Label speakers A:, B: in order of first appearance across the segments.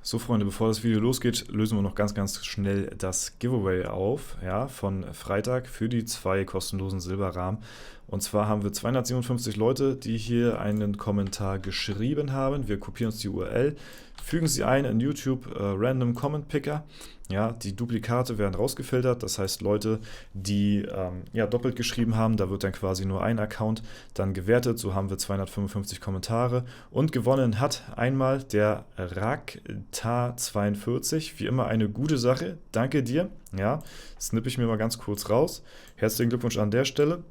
A: So Freunde, bevor das Video losgeht, lösen wir noch ganz schnell das Giveaway auf, ja, von Freitag für die 2 kostenlosen Silberrahmen. Und zwar haben wir 257 Leute, die hier einen Kommentar geschrieben haben. Wir kopieren uns die URL, fügen sie ein in YouTube Random Comment Picker. Ja, die Duplikate werden rausgefiltert, das heißt Leute, die doppelt geschrieben haben, da wird dann quasi nur ein Account dann gewertet. So haben wir 255 Kommentare und gewonnen hat einmal der Rakta42. Wie immer eine gute Sache, danke dir. Ja, snippe ich mir mal ganz kurz raus. Herzlichen Glückwunsch an der Stelle.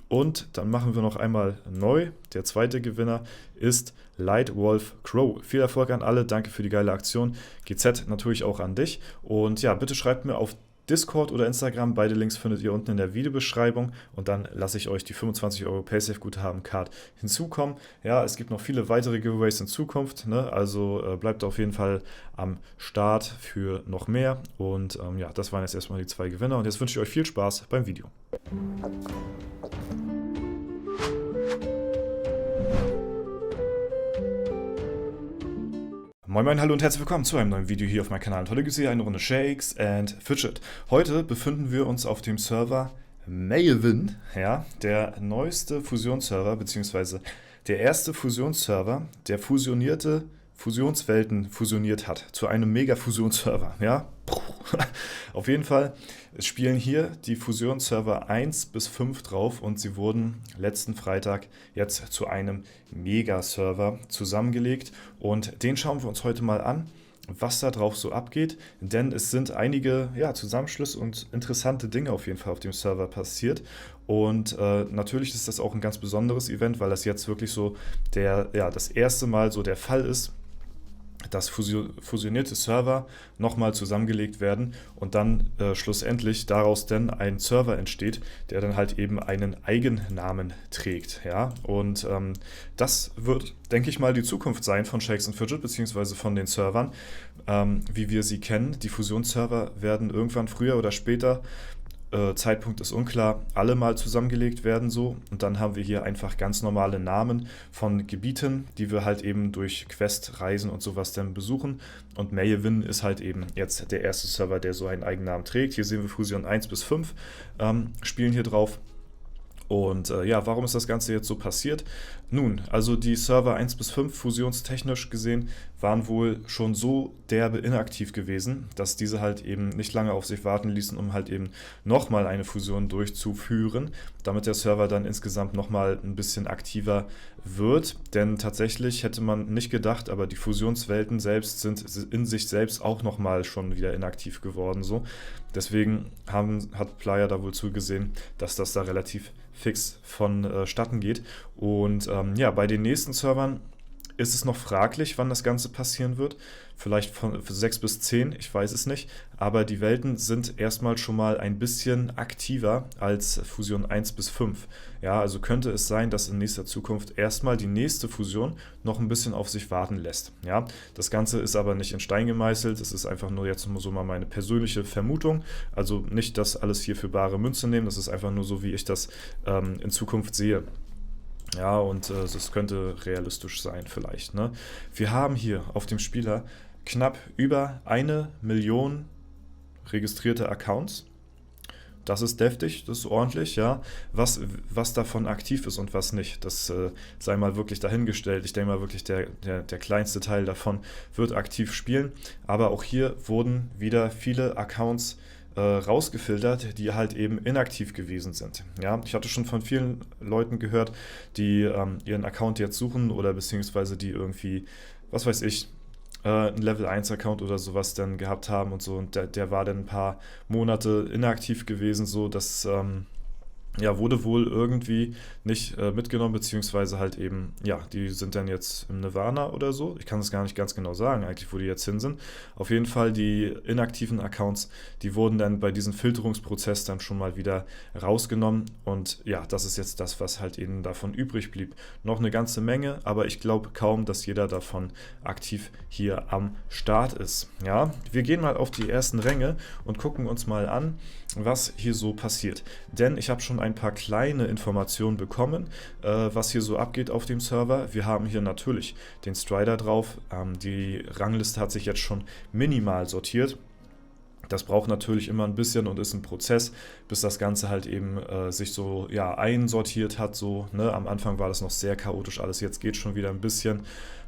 A: Und dann machen wir noch einmal neu. Der zweite Gewinner ist Lightwolf Crow. Viel Erfolg an alle, danke für die geile Aktion. GZ natürlich auch an dich. Und ja, bitte schreibt mir auf Discord oder Instagram, beide Links findet ihr unten in der Videobeschreibung. Und dann lasse ich euch die 25 € Paysafe-Guthaben-Card hinzukommen. Ja, es gibt noch viele weitere Giveaways in Zukunft, ne? Also bleibt auf jeden Fall am Start für noch mehr. Und ja, das waren jetzt erstmal die 2 Gewinner. Und jetzt wünsche ich euch viel Spaß beim Video. Moin, hallo und herzlich willkommen zu einem neuen Video hier auf meinem Kanal. Und heute gibt es hier eine Runde Shakes and Fidget. Heute befinden wir uns auf dem Server Maven, ja, der neueste Fusionsserver, beziehungsweise der erste Fusionsserver, der fusionierte Fusionswelten fusioniert hat zu einem Mega-Fusionsserver, ja. Auf jeden Fall spielen hier die Fusionsserver 1 bis 5 drauf und sie wurden letzten Freitag jetzt zu einem Mega-Server zusammengelegt und den schauen wir uns heute mal an, was da drauf so abgeht, denn es sind einige Zusammenschlüsse und interessante Dinge auf jeden Fall auf dem Server passiert und natürlich ist das auch ein ganz besonderes Event, weil das jetzt wirklich so das erste Mal so der Fall ist, dass fusionierte Server nochmal zusammengelegt werden und dann schlussendlich daraus dann ein Server entsteht, der dann halt eben einen Eigennamen trägt. Ja? Und das wird, denke ich mal, die Zukunft sein von Shakes and Fidget, beziehungsweise von den Servern, wie wir sie kennen. Die Fusionsserver werden irgendwann früher oder später, Zeitpunkt ist unklar, alle mal zusammengelegt werden so und dann haben wir hier einfach ganz normale Namen von Gebieten, die wir halt eben durch Quest, Reisen und sowas dann besuchen und Maven ist halt eben jetzt der erste Server, der so einen Eigennamen trägt. Hier sehen wir Fusion 1 bis 5 spielen hier drauf. Und warum ist das Ganze jetzt so passiert? Nun, also die Server 1 bis 5 fusionstechnisch gesehen waren wohl schon so derbe inaktiv gewesen, dass diese halt eben nicht lange auf sich warten ließen, um halt eben nochmal eine Fusion durchzuführen, damit der Server dann insgesamt nochmal ein bisschen aktiver wird. Denn tatsächlich hätte man nicht gedacht, aber die Fusionswelten selbst sind in sich selbst auch nochmal schon wieder inaktiv geworden. So. Deswegen hat Playa da wohl zugesehen, dass das da relativ fix vonstatten geht. Und bei den nächsten Servern ist es noch fraglich, wann das Ganze passieren wird. Vielleicht von 6 bis 10, ich weiß es nicht. Aber die Welten sind erstmal schon mal ein bisschen aktiver als Fusion 1 bis 5. Ja, also könnte es sein, dass in nächster Zukunft erstmal die nächste Fusion noch ein bisschen auf sich warten lässt. Ja, das Ganze ist aber nicht in Stein gemeißelt. Es ist einfach nur jetzt so mal meine persönliche Vermutung. Also nicht das alles hier für bare Münze nehmen. Das ist einfach nur so, wie ich das in Zukunft sehe. Ja, und das könnte realistisch sein vielleicht. Ne? Wir haben hier auf dem Spieler knapp über 1 Million registrierte Accounts. Das ist deftig, das ist ordentlich, ja. Was davon aktiv ist und was nicht, das sei mal wirklich dahingestellt. Ich denke mal wirklich, der kleinste Teil davon wird aktiv spielen. Aber auch hier wurden wieder viele Accounts rausgefiltert, die halt eben inaktiv gewesen sind. Ja, ich hatte schon von vielen Leuten gehört, die ihren Account jetzt suchen oder beziehungsweise die irgendwie, was weiß ich, einen Level 1 Account oder sowas dann gehabt haben und so und der war dann ein paar Monate inaktiv gewesen, so dass wurde wohl irgendwie nicht mitgenommen, beziehungsweise halt eben, die sind dann jetzt im Nirvana oder so. Ich kann es gar nicht ganz genau sagen, eigentlich, wo die jetzt hin sind. Auf jeden Fall, die inaktiven Accounts, die wurden dann bei diesem Filterungsprozess dann schon mal wieder rausgenommen. Und ja, das ist jetzt das, was halt eben davon übrig blieb. Noch eine ganze Menge, aber ich glaube kaum, dass jeder davon aktiv hier am Start ist. Ja, wir gehen mal auf die ersten Ränge und gucken uns mal an, was hier so passiert. Denn ich habe schon ein paar kleine Informationen bekommen, was hier so abgeht auf dem Server. Wir haben hier natürlich den Strider drauf. Die Rangliste hat sich jetzt schon minimal sortiert. Das braucht natürlich immer ein bisschen und ist ein Prozess, bis das Ganze halt eben sich so ja, einsortiert hat. So, ne? Am Anfang war das noch sehr chaotisch alles, jetzt geht schon wieder ein bisschen.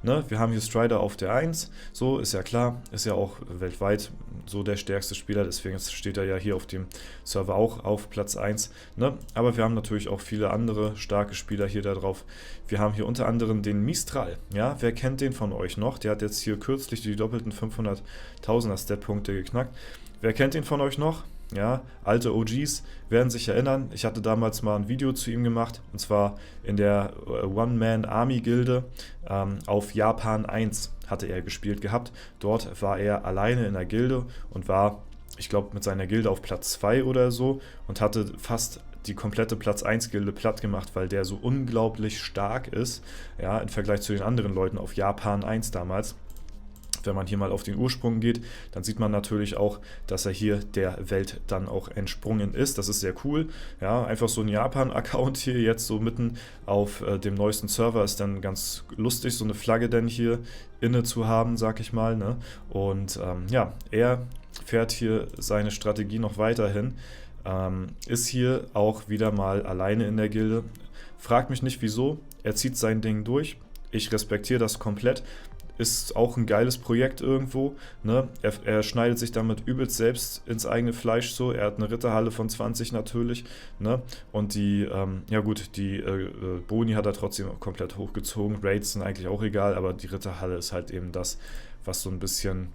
A: Ne? Wir haben hier Strider auf der 1, so ist ja klar, ist ja auch weltweit so der stärkste Spieler, deswegen steht er ja hier auf dem Server auch auf Platz 1. Ne? Aber wir haben natürlich auch viele andere starke Spieler hier da drauf. Wir haben hier unter anderem den Mistral. Ja? Wer kennt den von euch noch? Der hat jetzt hier kürzlich die doppelten 500.000er Stat-Punkte geknackt. Wer kennt ihn von euch noch? Ja, alte OGs werden sich erinnern. Ich hatte damals mal ein Video zu ihm gemacht, und zwar in der One-Man-Army-Gilde auf Japan 1 hatte er gespielt gehabt. Dort war er alleine in der Gilde und war, ich glaube, mit seiner Gilde auf Platz 2 oder so und hatte fast die komplette Platz 1 Gilde platt gemacht, weil der so unglaublich stark ist, ja, im Vergleich zu den anderen Leuten auf Japan 1 damals. Wenn man hier mal auf den Ursprung geht, dann sieht man natürlich auch, dass er hier der Welt dann auch entsprungen ist. Das ist sehr cool. Ja, einfach so ein Japan-Account hier jetzt so mitten auf dem neuesten Server ist dann ganz lustig, so eine Flagge denn hier inne zu haben, sag ich mal. Ne? Und ja, er fährt hier seine Strategie noch weiterhin. Ist hier auch wieder mal alleine in der Gilde. Fragt mich nicht wieso. Er zieht sein Ding durch. Ich respektiere das komplett. Ist auch ein geiles Projekt irgendwo. Ne? Er schneidet sich damit übelst selbst ins eigene Fleisch so. Er hat eine Ritterhalle von 20 natürlich. Ne? Und die, ja gut, die Boni hat er trotzdem komplett hochgezogen. Raids sind eigentlich auch egal, aber die Ritterhalle ist halt eben das, was so ein bisschen,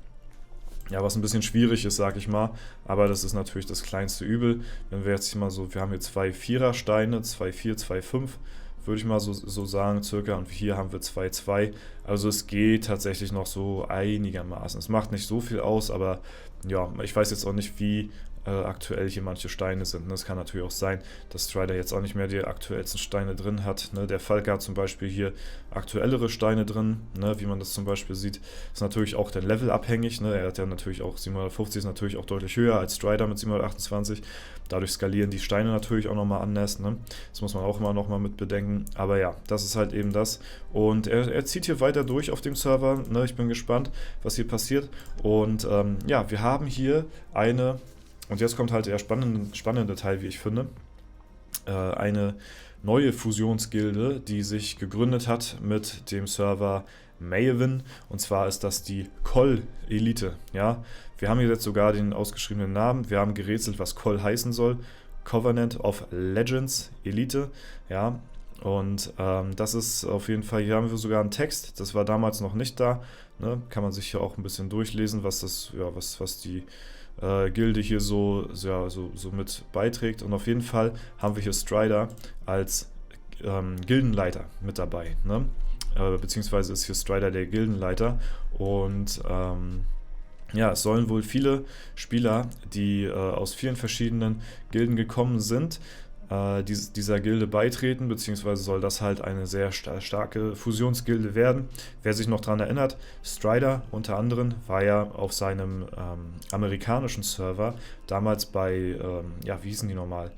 A: ja, was ein bisschen schwierig ist, sag ich mal. Aber das ist natürlich das kleinste Übel. Wenn wir jetzt hier mal so, wir haben hier 2 Vierer-Steine, 2 4, 2 5. Würde ich mal so sagen, circa. Und hier haben wir 2,2. Also es geht tatsächlich noch so einigermaßen. Es macht nicht so viel aus, aber ja, ich weiß jetzt auch nicht, wie aktuell hier manche Steine sind. Ne? Es kann natürlich auch sein, dass Strider jetzt auch nicht mehr die aktuellsten Steine drin hat. Ne? Der Falke hat zum Beispiel hier aktuellere Steine drin, ne? Wie man das zum Beispiel sieht. Ist natürlich auch der Level abhängig. Ne? Er hat ja natürlich auch 750, ist natürlich auch deutlich höher als Strider mit 728. Dadurch skalieren die Steine natürlich auch nochmal anders. Ne? Das muss man auch immer nochmal mit bedenken. Aber ja, das ist halt eben das. Und er zieht hier weiter durch auf dem Server. Ne? Ich bin gespannt, was hier passiert. Und ja, wir haben hier eine, und jetzt kommt halt der spannende Teil, wie ich finde, eine neue Fusionsgilde, die sich gegründet hat mit dem Server Maven, und zwar ist das die Kol Elite. Ja? Wir haben hier jetzt sogar den ausgeschriebenen Namen, wir haben gerätselt, was Kol heißen soll. Covenant of Legends Elite, ja, und das ist auf jeden Fall, hier haben wir sogar einen Text, das war damals noch nicht da, ne? Kann man sich hier auch ein bisschen durchlesen, was das, ja, was die Gilde hier so mit beiträgt. Und auf jeden Fall haben wir hier Strider als Gildenleiter mit dabei. Ne? Beziehungsweise ist hier Strider der Gildenleiter. Und ja, es sollen wohl viele Spieler, die aus vielen verschiedenen Gilden gekommen sind, dieser Gilde beitreten, beziehungsweise soll das halt eine sehr starke Fusionsgilde werden. Wer sich noch daran erinnert, Strider unter anderem war ja auf seinem amerikanischen Server, damals bei, ja, wie hießen die nochmal?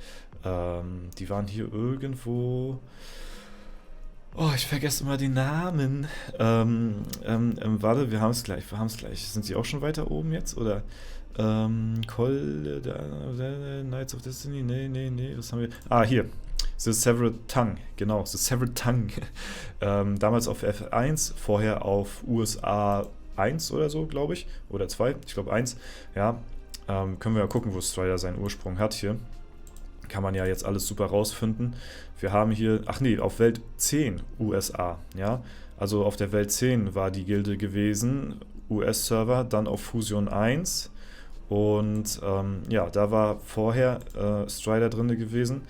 A: Die waren hier irgendwo... Oh, ich vergesse immer die Namen. Warte, wir haben es gleich. Sind die auch schon weiter oben jetzt? Oder Knights of Destiny? Nee, was haben wir? Ah, hier. The Severed Tongue, genau, The Severed Tongue. Damals auf F1, vorher auf USA 1 oder so, glaube ich. Oder 2, ich glaube 1. Ja, können wir ja gucken, wo Strider seinen Ursprung hat hier. Kann man ja jetzt alles super rausfinden. Wir haben hier, ach nee, auf Welt 10 USA, ja. Also auf der Welt 10 war die Gilde gewesen, US-Server, dann auf Fusion 1. Und ja, da war vorher Strider drin gewesen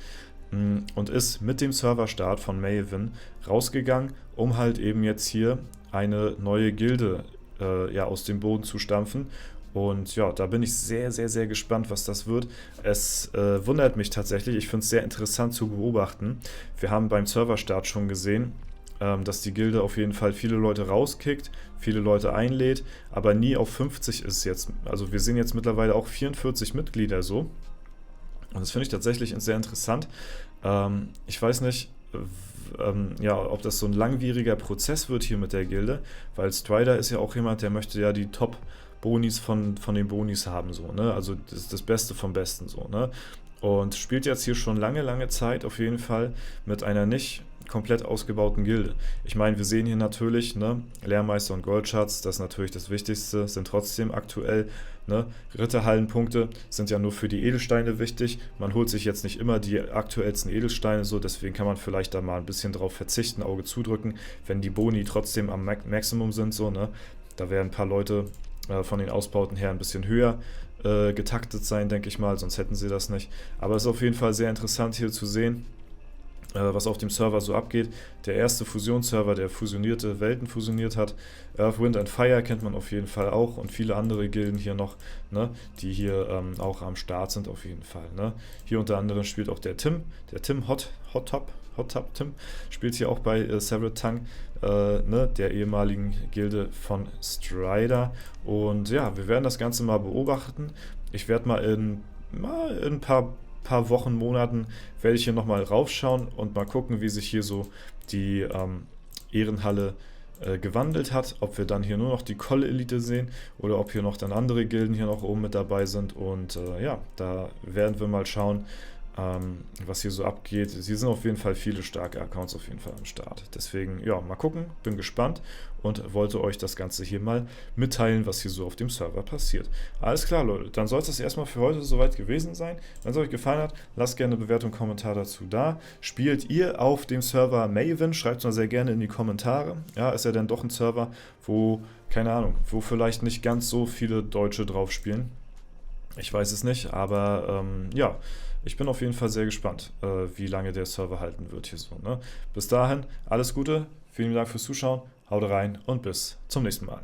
A: und ist mit dem Serverstart von Maven rausgegangen, um halt eben jetzt hier eine neue Gilde ja, aus dem Boden zu stampfen. Und ja, da bin ich sehr, sehr, sehr gespannt, was das wird. Es wundert mich tatsächlich, ich finde es sehr interessant zu beobachten. Wir haben beim Serverstart schon gesehen, dass die Gilde auf jeden Fall viele Leute rauskickt, viele Leute einlädt, aber nie auf 50 ist jetzt. Also wir sehen jetzt mittlerweile auch 44 Mitglieder so. Und das finde ich tatsächlich sehr interessant. Ich weiß nicht, ja, ob das so ein langwieriger Prozess wird hier mit der Gilde, weil Strider ist ja auch jemand, der möchte ja die Top-Bonis von den Bonis haben, so, ne? Also das Beste vom Besten, so, ne? Und spielt jetzt hier schon lange, lange Zeit auf jeden Fall mit einer nicht komplett ausgebauten Gilde. Ich meine, wir sehen hier natürlich, ne, Lehrmeister und Goldschatz, das ist natürlich das Wichtigste, sind trotzdem aktuell, ne, Ritterhallenpunkte sind ja nur für die Edelsteine wichtig. Man holt sich jetzt nicht immer die aktuellsten Edelsteine so, deswegen kann man vielleicht da mal ein bisschen drauf verzichten, Auge zudrücken, wenn die Boni trotzdem am Maximum sind, so, ne. Da werden ein paar Leute von den Ausbauten her ein bisschen höher getaktet sein, denke ich mal, sonst hätten sie das nicht. Aber es ist auf jeden Fall sehr interessant hier zu sehen, was auf dem Server so abgeht. Der erste Fusionsserver, der fusionierte Welten fusioniert hat. Earth, Wind and Fire kennt man auf jeden Fall auch und viele andere Gilden hier noch, ne, die hier auch am Start sind auf jeden Fall. Ne. Hier unter anderem spielt auch der Tim Hot Top Tim, spielt hier auch bei Severed Tongue, ne, der ehemaligen Gilde von Strider. Und ja, wir werden das Ganze mal beobachten. Ich werde mal in ein paar Wochen, Monaten werde ich hier nochmal raufschauen und mal gucken, wie sich hier so die Ehrenhalle gewandelt hat, ob wir dann hier nur noch die Kolle-Elite sehen oder ob hier noch dann andere Gilden hier noch oben mit dabei sind und ja, da werden wir mal schauen, was hier so abgeht. Hier sind auf jeden Fall viele starke Accounts auf jeden Fall am Start. Deswegen, ja, mal gucken, bin gespannt und wollte euch das Ganze hier mal mitteilen, was hier so auf dem Server passiert. Alles klar, Leute, dann soll es das erstmal für heute soweit gewesen sein. Wenn es euch gefallen hat, lasst gerne eine Bewertung und Kommentar dazu da. Spielt ihr auf dem Server Maven? Schreibt es mal sehr gerne in die Kommentare. Ja, ist ja dann doch ein Server, wo, keine Ahnung, wo vielleicht nicht ganz so viele Deutsche drauf spielen. Ich weiß es nicht, aber ja, ich bin auf jeden Fall sehr gespannt, wie lange der Server halten wird hier so. Ne? Bis dahin, alles Gute, vielen Dank fürs Zuschauen, haut rein und bis zum nächsten Mal.